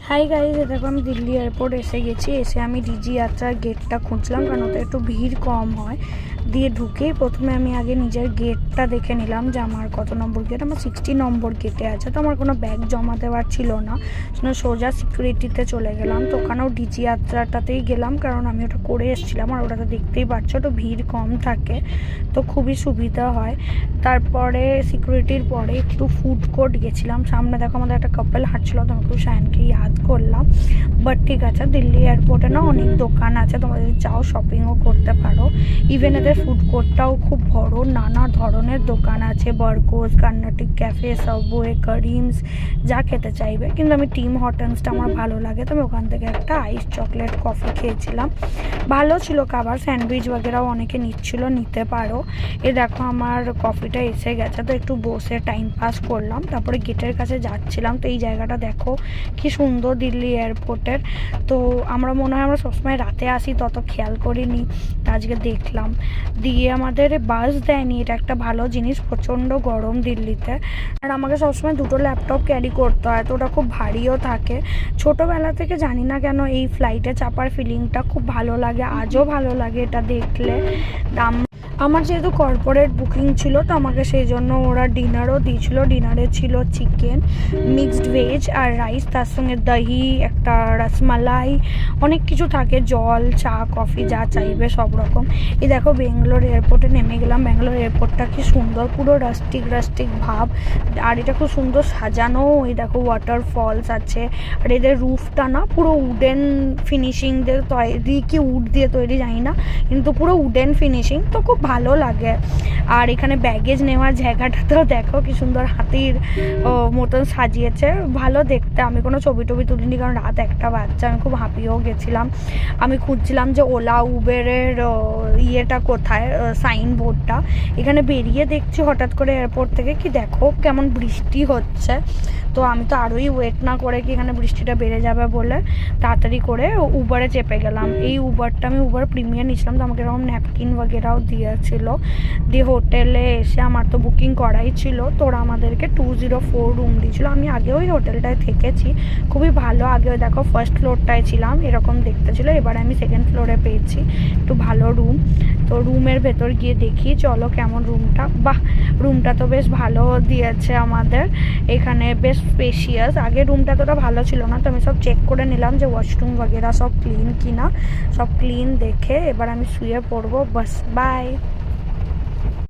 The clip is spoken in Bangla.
হাই গাইজ, দেখো আমি দিল্লি এয়ারপোর্ট এসে গেছি। এসে আমি ডিজি যাত্রার গেটটা খুঁজলাম, কারণ ওটা একটু ভিড় কম হয়। দিয়ে ঢুকেই প্রথমে আমি আগে নিজের গেটটা দেখে নিলাম যে আমার কত নম্বর গেট। আমার 60 নম্বর গেটে আছে। তো আমার কোনো ব্যাগ জমা দেওয়ার ছিল না, সোজা সিকিউরিটিতে চলে গেলাম। তো ওখানেও ডিজি যাত্রাটাতেই গেলাম, কারণ আমি ওটা করে এসেছিলাম। আর ওটাতে দেখতেই পাচ্ছ তো ভিড় কম থাকে, তো খুবই সুবিধা হয়। তারপরে সিকিউরিটির পরে একটু ফুড কোর্ট গেছিলাম। সামনে দেখো আমাদের একটা কাপল হাঁটছিল, তো আমি একটু শায়নকে ইয়াদ করলাম। বাট ঠিক আছে, দিল্লি এয়ারপোর্টে না অনেক দোকান আছে, তোমরা যদি চাও শপিংও করতে পারো। ইভেন এদের ফুড কোর্টটাও খুব বড়, নানা ধরনের দোকান আছে। বার্গোস, কর্নাটিক ক্যাফে, সাবওয়ে, করিমস, যা খেতে চাইবে। কিন্তু আমি টিম হর্টনসটা আমার ভালো লাগে, তো আমি ওখান থেকে একটা আইস চকলেট কফি খেয়েছিলাম। ভালো ছিল খাবার, স্যান্ডউইচ বগেরাও অনেকে নিচ্ছিল, নিতে পারো। এ দেখো আমার কফিটা এসে গেছে, তো একটু বসে টাইম পাস করলাম। তারপরে গেটের কাছে যাচ্ছিলাম। তো এই জায়গাটা দেখো কি সুন্দর দিল্লি এয়ারপোর্টের। তো আমরা মনে হয় আমরা সবসময় রাতে আসি, তত খেয়াল করিনি, আজকে দেখলাম। দিয়ে আমাদের বাস দেয়নি, এটা একটা ভালো জিনিস। প্রচণ্ড গরম দিল্লিতে, আর আমাকে সবসময় দুটো ল্যাপটপ ক্যারি করতে হয়, তো ওটা খুব ভারীও থাকে। ছোটোবেলা থেকে জানি না কেন এই ফ্লাইটে চাপার ফিলিংটা খুব ভালো লাগে, আজও ভালো লাগে এটা দেখলে। আমার যেহেতু কর্পোরেট বুকিং ছিল, তো আমাকে সেই জন্য ওরা ডিনারও দিয়েছিলো। ডিনারে ছিল চিকেন, মিক্সড ভেজ আর রাইস, তার সঙ্গে দহি, একটা রসমালাই, অনেক কিছু থাকে, জল, চা, কফি, যা চাইবে সব রকম। এই দেখো বেঙ্গালোর এয়ারপোর্টে নেমে গেলাম। ব্যাঙ্গালোর এয়ারপোর্টটা কি সুন্দর, পুরো রাস্টিক ভাব। আর এটা খুব সুন্দর সাজানো। এই দেখো ওয়াটারফলস আছে। আর এদের রুফটা না পুরো উডেন ফিনিশিং দিয়ে তৈরি, কি উড দিয়ে তৈরি জানি না, কিন্তু পুরো উডেন ফিনিশিং, তো খুব ভালো লাগে। আর এখানে ব্যাগেজ নেওয়ার জায়গাটাতেও দেখো কি সুন্দর হাতির মতন সাজিয়েছে, ভালো দেখতে। আমি কোনো ছবি টবি তুলিনি, কারণ রাত 1টা বাজছে, আমি খুব হাঁপিয়েও গেছিলাম। আমি খুঁজছিলাম যে ওলা উবেরের ইয়েটা কোথায়, সাইনবোর্ডটা। এখানে বেরিয়ে দেখছি হঠাৎ করে এয়ারপোর্ট থেকে কি দেখো কেমন বৃষ্টি হচ্ছে। তো আমি তো আরোই ওয়েট না করে কি এখানে বৃষ্টিটা বেড়ে যাবে বলে তাড়াতাড়ি করে উবারে চেপে গেলাম। এই উবারটা আমি উবার প্রিমিয়ার নিয়েছিলাম, তো আমাকে এরকম ন্যাপকিন বগেরাও দিয়েছিল। দিয়ে হোটেলে এসে আমার তো বুকিং করাই ছিল, তো ওরা আমাদেরকে 204 রুম দিয়েছিলো। আমি আগেও ওই হোটেলটায় থেকেছি, খুবই ভালো। আগেও দেখো ফার্স্ট ফ্লোরটায় ছিলাম, এরকম দেখতে ছিল। এবার আমি সেকেন্ড ফ্লোরে পেয়েছি একটু ভালো রুম। তো রুমের ভেতর গিয়ে দেখি চলো কেমন রুমটা। বাহ, রুমটা তো বেশ ভালো দিয়েছে আমাদের, এখানে বেশ স্পেশিয়াস। আগে রুমটা তোটা ভালো ছিল না, তো আমি সব চেক করে নিলাম যে ওয়াশরুম বগেরা সব ক্লিন কিনা। সব ক্লিন দেখে এবার আমি শুয়ে পড়বো। বাস, বাই।